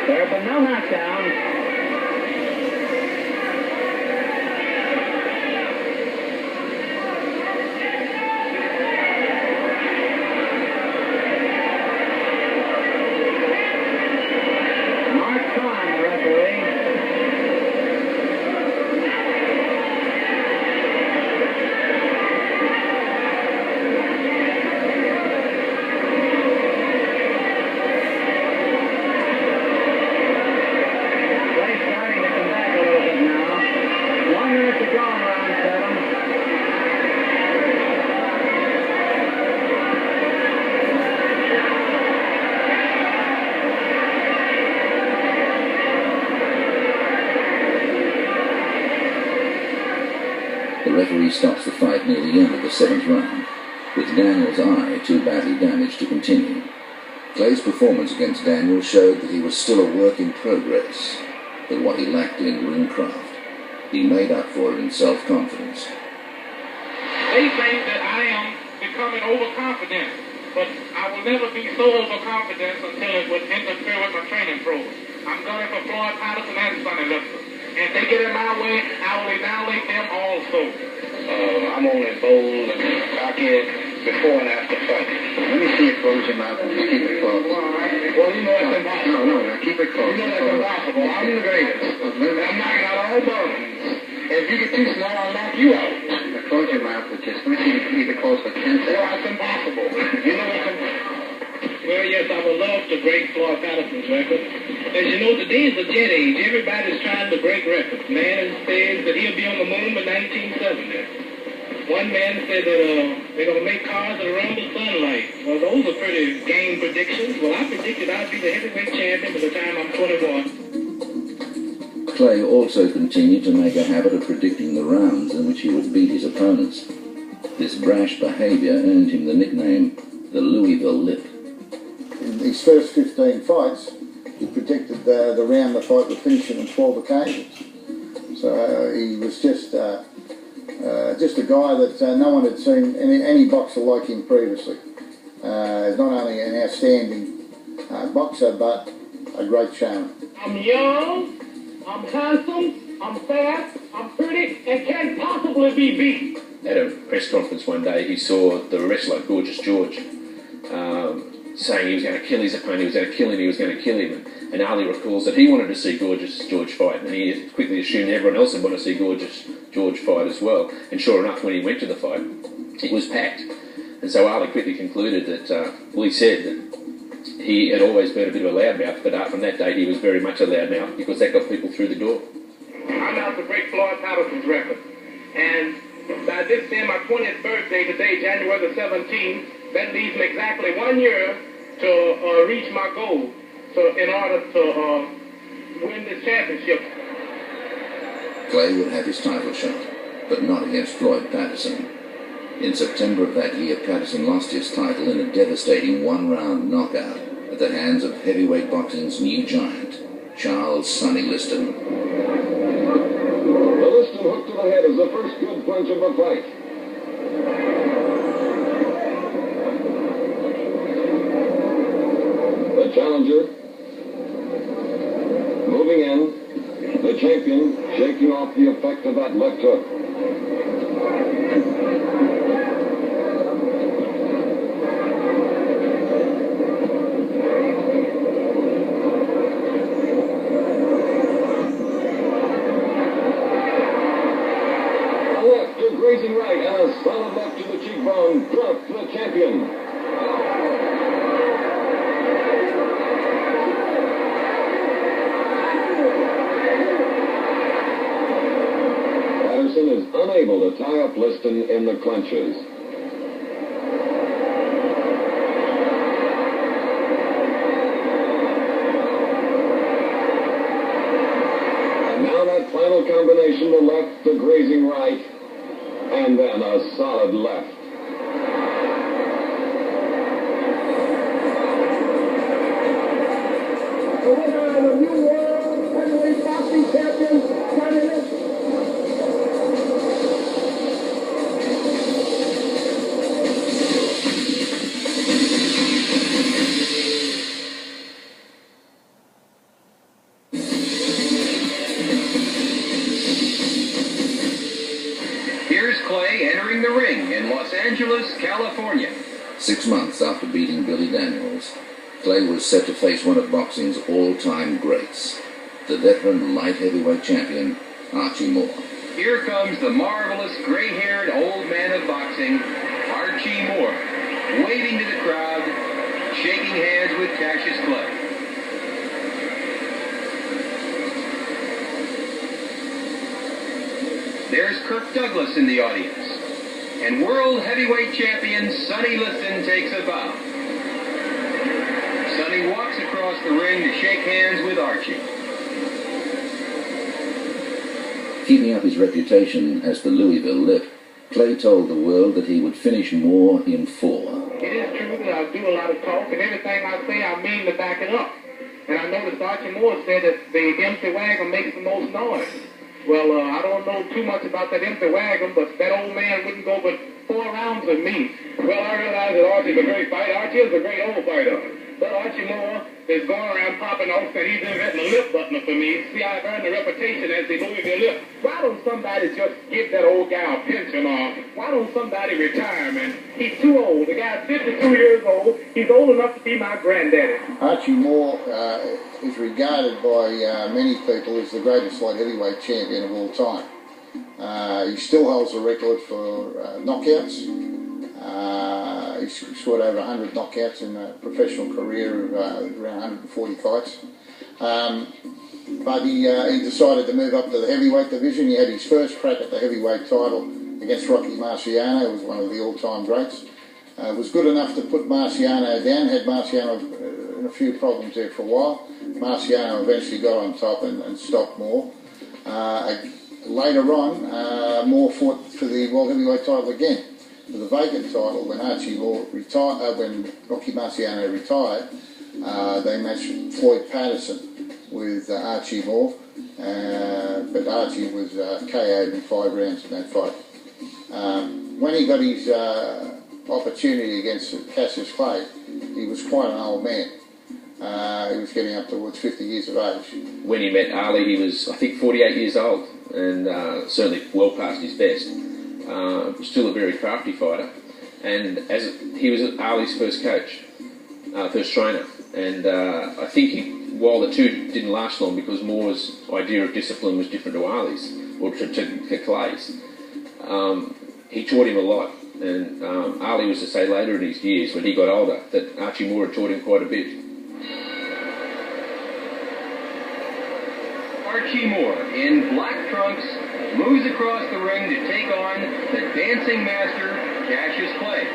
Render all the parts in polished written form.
There's been no knockdown. The referee stops the fight near the end of the 7th round, with Daniel's eye too badly damaged to continue. Clay's performance against Daniel showed that he was still a work in progress, but what he lacked in ring craft, he made up for it in self-confidence. They think that I am becoming overconfident, but I will never be so overconfident until it would interfere with my training program. I'm gunning for Floyd Patterson and Sonny Liston. And if they get in my way, I will annihilate them also. I'm only bold and cocky before and after fighting. Let me see you close your mouth and just keep it closed. Well, you know that's impossible. No, keep it closed. You know that's impossible. I'm the greatest. I'm knocking out all bones. If you get too small, I'll knock you out. Now close your mouth, but just let me see you keep it closed for 10 seconds. Well, that's impossible. You know that's impossible. Well, yes, I would love to break Floyd Patterson's record. As you know, today is the jet age. Everybody's trying to break records. Man says that he'll be on the moon by 1970. One man said that they're going to make cars that run the sunlight. Well, those are pretty game predictions. Well, I predicted I'd be the heavyweight champion by the time I'm 21. Clay also continued to make a habit of predicting the rounds in which he would beat his opponents. This brash behavior earned him the nickname the Louisville Lip. In his first 15 fights, he predicted the round the fight would finish on 12 occasions. So he was just a guy that no one had seen any boxer like him previously. He's not only an outstanding boxer, but a great showman. I'm young, I'm handsome, I'm fast, I'm pretty, and can't possibly be beat. At a press conference one day, he saw the wrestler Gorgeous George saying he was going to kill his opponent, he was going to kill him, he was going to kill him. And Ali recalls that he wanted to see Gorgeous George fight, and he quickly assumed everyone else would want to see Gorgeous George fight as well. And sure enough, when he went to the fight, it was packed. And so Ali quickly concluded that, he said that he had always been a bit of a loudmouth, but from that date he was very much a loudmouth because that got people through the door. I'm out to break Floyd Patterson's record. And by this being my 20th birthday today, January the 17th, that leaves me exactly 1 year to reach my goal in order to win this championship. Clay would have his title shot, but not against Floyd Patterson. In September of that year, Patterson lost his title in a devastating one-round knockout at the hands of heavyweight boxing's new giant, Charles Sonny Liston. The Liston hook to the head is the first good punch of the fight. The challenger moving in. The champion shaking off the effect of that left hook. A left to grazing right and a solid left to the cheekbone. Dropped the champion. Patterson is unable to tie up Liston in the clinches. And now that final combination, the left, the grazing right, and then a solid left. The winner of the new world heavyweight boxing champion, Sonny Liston. Angeles, California. 6 months after beating Billy Daniels, Clay was set to face one of boxing's all-time greats, the veteran light heavyweight champion, Archie Moore. Here comes the marvelous gray-haired old man of boxing, Archie Moore, waving to the crowd, shaking hands with Cassius Clay. There's Kirk Douglas in the audience, and world heavyweight champion Sonny Liston takes a bow. Sonny walks across the ring to shake hands with Archie. Keeping up his reputation as the Louisville Lip, Clay told the world that he would finish Moore in 4. It is true that I do a lot of talk, and everything I say, I mean to back it up. And I noticed Archie Moore said that the empty wagon makes the most noise. Well, I don't know too much about that empty wagon, but that old man wouldn't go but 4 rounds with me. Well, I realize that Archie's a great fighter. Archie is a great old fighter. But Archie Moore is going around popping off that he's inventing a lip buttoner for me. See, I've earned a reputation as the Louisville Lip. Why don't somebody just give that old guy a pension, or why don't somebody retire, man? He's too old. The guy's 52 years old. He's old enough to be my granddaddy. Archie Moore is regarded by many people as the greatest light heavyweight champion of all time. He still holds the record for knockouts. He's scored over 100 knockouts in a professional career of around 140 fights. But he decided to move up to the heavyweight division. He had his first crack at the heavyweight title against Rocky Marciano, who was one of the all-time greats. Was good enough to put Marciano down, had Marciano in a few problems there for a while. Marciano eventually got on top and stopped Moore. Later on, Moore fought for the world heavyweight title again. For the vacant title, when Archie Moore retired, when Rocky Marciano retired, they matched Floyd Patterson with Archie Moore, but Archie was KO'd in 5 rounds in that fight. When he got his opportunity against Cassius Clay, he was quite an old man. He was getting up towards 50 years of age. When he met Ali, he was, I think, 48 years old, and certainly well past his best. Still a very crafty fighter, and he was Ali's first coach, first trainer, and I think while the two didn't last long because Moore's idea of discipline was different to Ali's, or to Clay's, he taught him a lot, and Ali was to say later in his years, when he got older, that Archie Moore had taught him quite a bit. Archie Moore, in black trunks, moves across the ring to take on the dancing master, Cassius Clay.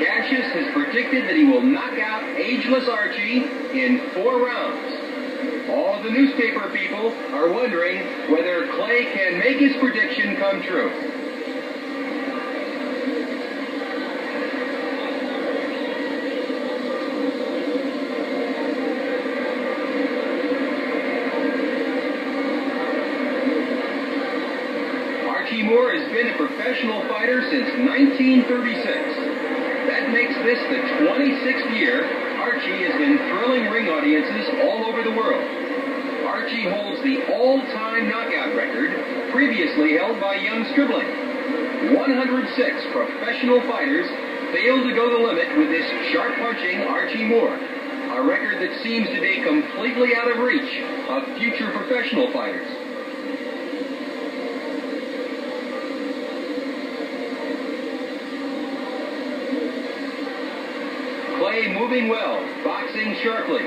Cassius has predicted that he will knock out ageless Archie in 4 rounds. All of the newspaper people are wondering whether Clay can make his prediction come true. Archie Moore has been a professional fighter since 1936. That makes this the 26th year Archie has been thrilling ring audiences all over the world. Archie holds the all-time knockout record, previously held by young Stribling. 106 professional fighters failed to go the limit with this sharp-punching Archie Moore, a record that seems to be completely out of reach of future professional fighters. Clay moving well, boxing sharply.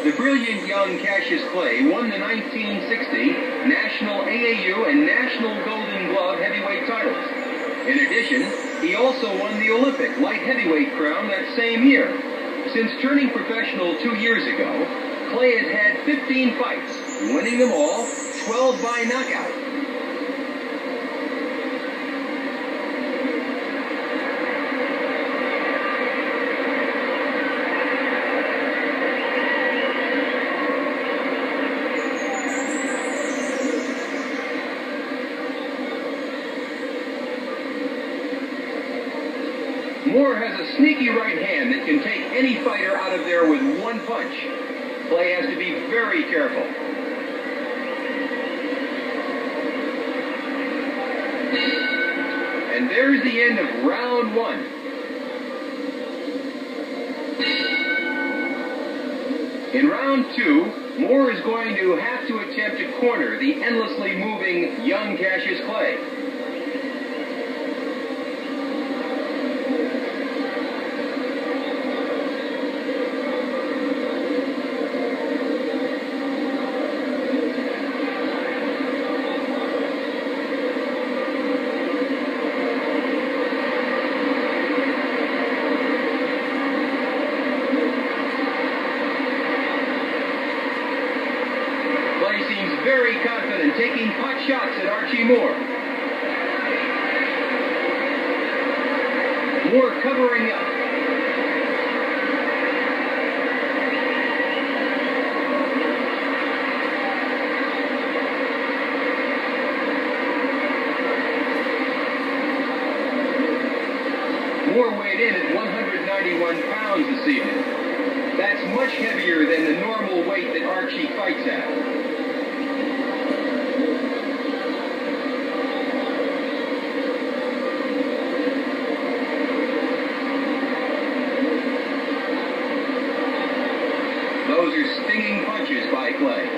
The brilliant young Cassius Clay won the 1960 National AAU and National Golden Glove heavyweight titles. In addition, he also won the Olympic light heavyweight crown that same year. Since turning professional 2 years ago, Clay has had 15 fights, winning them all, 12 by knockout. Moore has a sneaky right hand that can take any fighter out of there with one punch. Clay has to be very careful. And there's the end of round one. In round two, Moore is going to have to attempt to corner the endlessly moving young Cassius Clay. Very confident, taking pot shots at Archie Moore. Moore covering up. Moore weighed in at 191 pounds this evening. That's much heavier than the normal weight that Archie fights at. Those are stinging punches by Clay.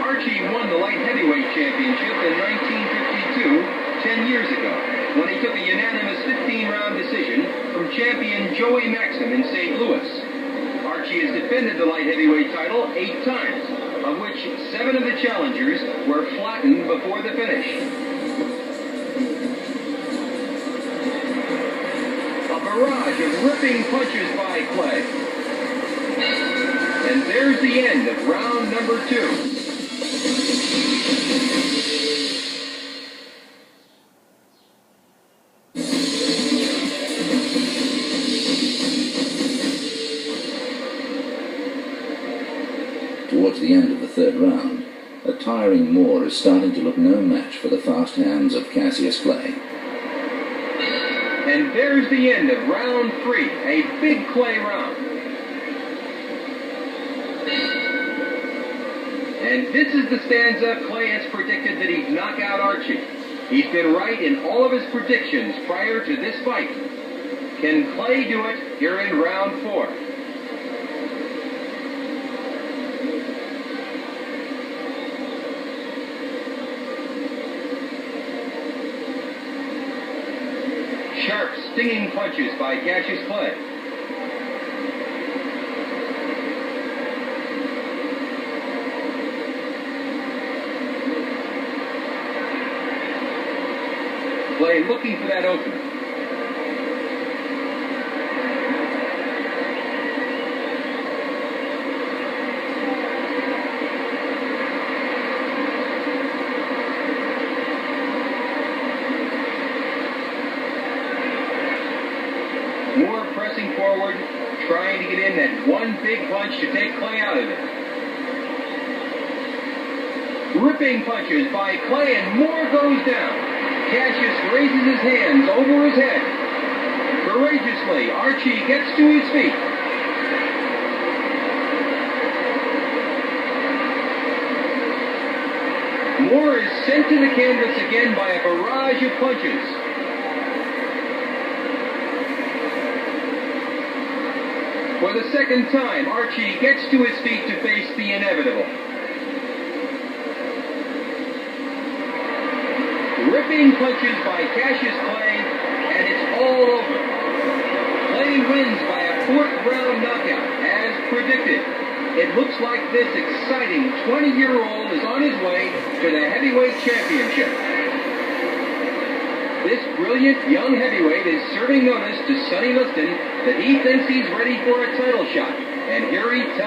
Archie won the light heavyweight championship in 1952, 10 years ago, when he took a unanimous 15-round decision from champion Joey Maxim in St. Louis. Archie has defended the light heavyweight title 8 times. Of which 7 of the challengers were flattened before the finish. A barrage of ripping punches by Clay. And there's the end of round number 2. Towards the end of the third round, a tiring Moore is starting to look no match for the fast hands of Cassius Clay. And there's the end of round 3, a big Clay round. And this is the stanza Clay has predicted that he'd knock out Archie. He's been right in all of his predictions prior to this fight. Can Clay do it here in round 4? Sharp, stinging punches by Cassius Clay. Clay looking for that opening. Moore pressing forward, trying to get in that one big punch to take Clay out of it. Ripping punches by Clay, and Moore goes down. Cassius raises his hands over his head. Courageously, Archie gets to his feet. Moore is sent to the canvas again by a barrage of punches. For the second time, Archie gets to his feet to face the inevitable. Ripping punches by Cassius Clay, and it's all over. Clay wins by a 4th round knockout, as predicted. It looks like this exciting 20-year-old is on his way to the heavyweight championship. This brilliant young heavyweight is serving notice to Sonny Liston that he thinks he's ready for a title shot. And here he tells